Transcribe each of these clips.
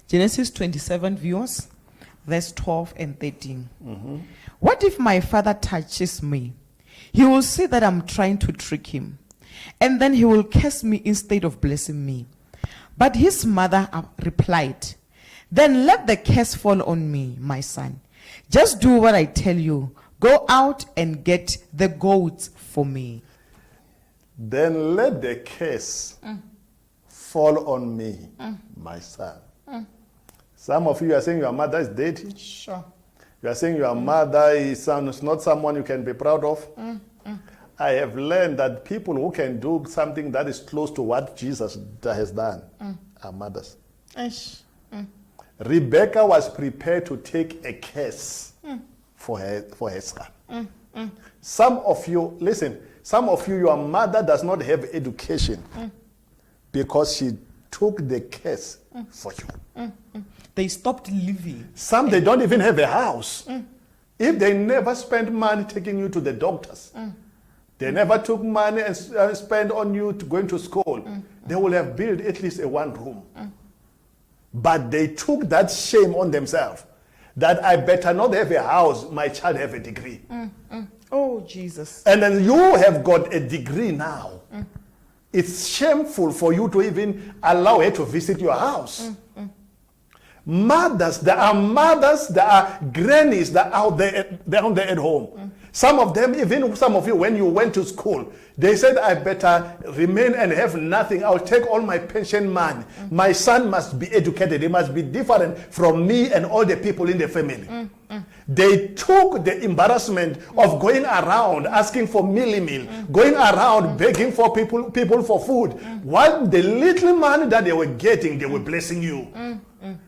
Genesis 27, viewers, verse 12 and 13. What if my father touches me? He will see that I'm trying to trick him, and then he will curse me instead of blessing me. But his mother replied, then let the curse fall on me, my son. Just do what I tell you. Go out and get the goats for me. Then let the curse fall on me, my son. Some of you are saying your mother is dirty. Sure. You are saying your mother is not someone you can be proud of. I have learned that people who can do something that is close to what Jesus has done are mothers. Rebecca was prepared to take a curse for her son. Some of you, listen, some of you, your mother does not have education because she took the curse for you. They stopped living. Some, they don't even have a house. If they never spent money taking you to the doctors, they never took money and spent on you to going to school, they will have built at least a one room. But they took that shame on themselves that I better not have a house, my child have a degree. Oh, Jesus. And then you have got a degree now. It's shameful for you to even allow her to visit your house. Mothers, there are grannies that are out there, down there at home. Some of them, even some of you, when you went to school, they said, I better remain and have nothing. I'll take all my pension money. My son must be educated. He must be different from me and all the people in the family. They took the embarrassment of going around asking for meal, going around begging for people for food. While the little money that they were getting, they were blessing you.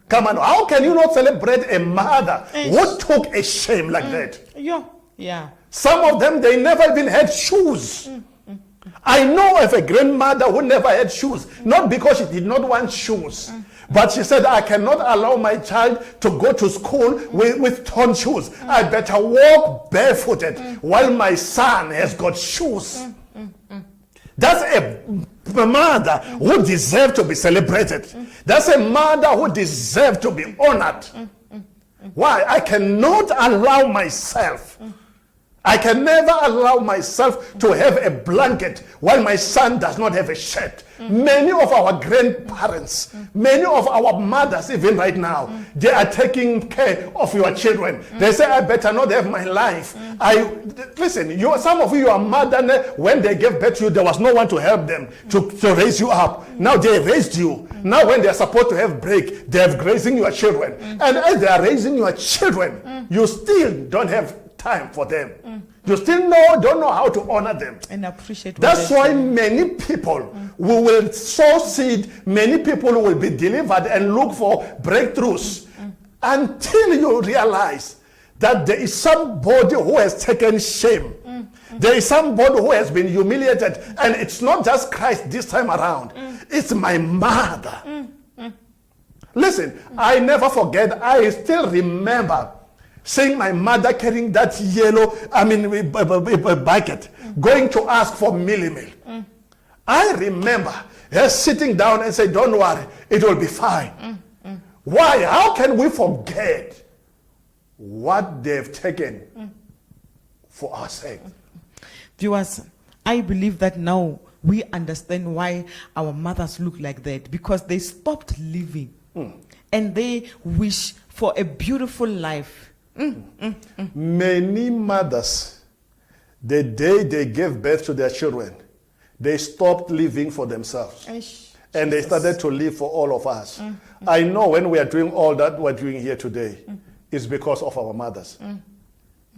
Come on, how can you not celebrate a mother who took a shame like that? Yeah. Some of them, they never even had shoes. I know of a grandmother who never had shoes, not because she did not want shoes, but she said, I cannot allow my child to go to school with torn shoes. I better walk barefooted while my son has got shoes. That's a mother who deserves to be celebrated. That's a mother who deserves to be honored. Why? I cannot allow myself. I can never allow myself to have a blanket while my son does not have a shirt. Many of our grandparents, many of our mothers, even right now, they are taking care of your children. They say, I better not have my life. Listen, some of you, your mother, when they gave birth to you, there was no one to help them to raise you up. Now they raised you. Now when they are supposed to have break, they are raising your children. And as they are raising your children, you still don't have time for them. You still don't know how to honor them and appreciate. That's why many people will sow seed. Many people will be delivered and look for breakthroughs until you realize that there is somebody who has taken shame. There is somebody who has been humiliated, and it's not just Christ this time around. It's my mother. Listen, I never forget. I still remember seeing my mother carrying that yellow, bucket, going to ask for meal. I remember her sitting down and saying, don't worry, it will be fine. Why? How can we forget what they've taken for our sake? Viewers, I believe that now we understand why our mothers look like that, because they stopped living and they wish for a beautiful life. Many mothers, the day they gave birth to their children, they stopped living for themselves. And they started to live for all of us. I know when we are doing all that we're doing here today, it's because of our mothers.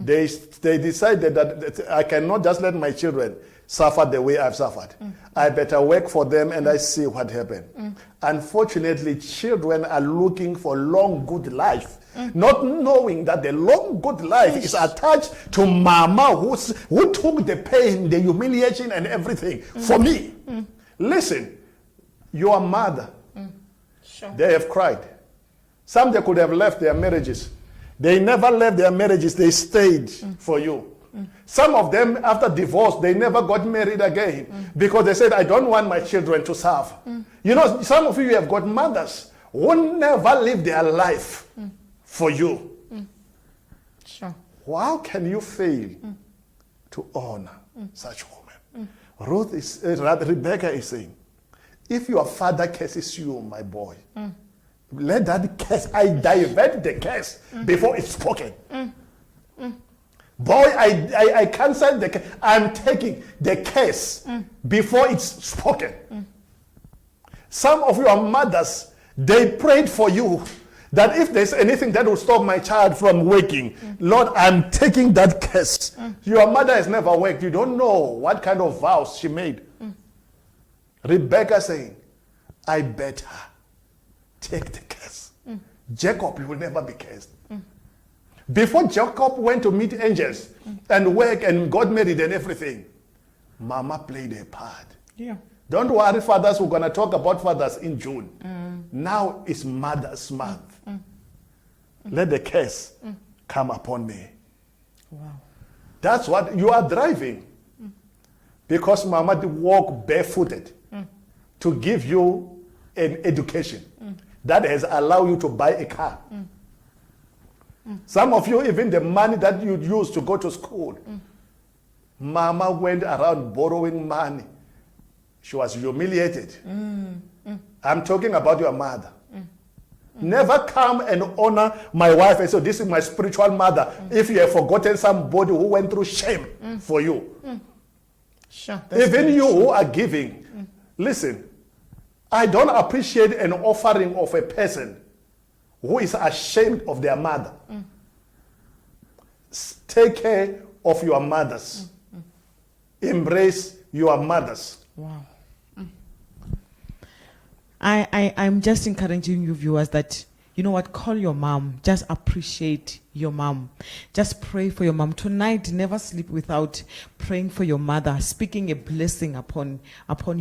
They decided that I cannot just let my children suffer the way I've suffered. I better work for them and I see what happened. Unfortunately, children are looking for long, good life, not knowing that the long, good life is attached to mama who took the pain, the humiliation and everything for me. Listen, your mother, they have cried. Some they could have left their marriages. They never left their marriages, they stayed for you. Some of them, after divorce, they never got married again because they said, I don't want my children to suffer. You know, some of you have got mothers who never lived their life for you. Sure. How can you fail to honor such women? Rebecca is saying, if your father curses you, my boy, let that curse, I divert the curse before it's spoken. Boy, I cancel the curse. I'm taking the curse before it's spoken. Some of your mothers, they prayed for you that if there's anything that will stop my child from waking, Lord, I'm taking that curse. Your mother has never waked. You don't know what kind of vows she made. Rebecca saying, I bet her, take the curse. Jacob, you will never be cursed. Before Jacob went to meet angels and work and got married and everything, Mama played a part. Yeah. Don't worry, fathers, we're going to talk about fathers in June. Now it's Mother's Month. Let the curse come upon me. Wow. That's what you are driving. Because Mama did walk barefooted to give you an education that has allowed you to buy a car. Some of you, even the money that you used to go to school, Mama went around borrowing money. She was humiliated. I'm talking about your mother. Never come and honor my wife and say, this is my spiritual mother, if you have forgotten somebody who went through shame for you. Sure. Even you who are giving, listen, I don't appreciate an offering of a person who is ashamed of their mother. Take care of your mothers. Embrace your mothers. Wow. I'm just encouraging you viewers that, you know what, call your mom. Just appreciate your mom. Just pray for your mom. Tonight, never sleep without praying for your mother, speaking a blessing upon your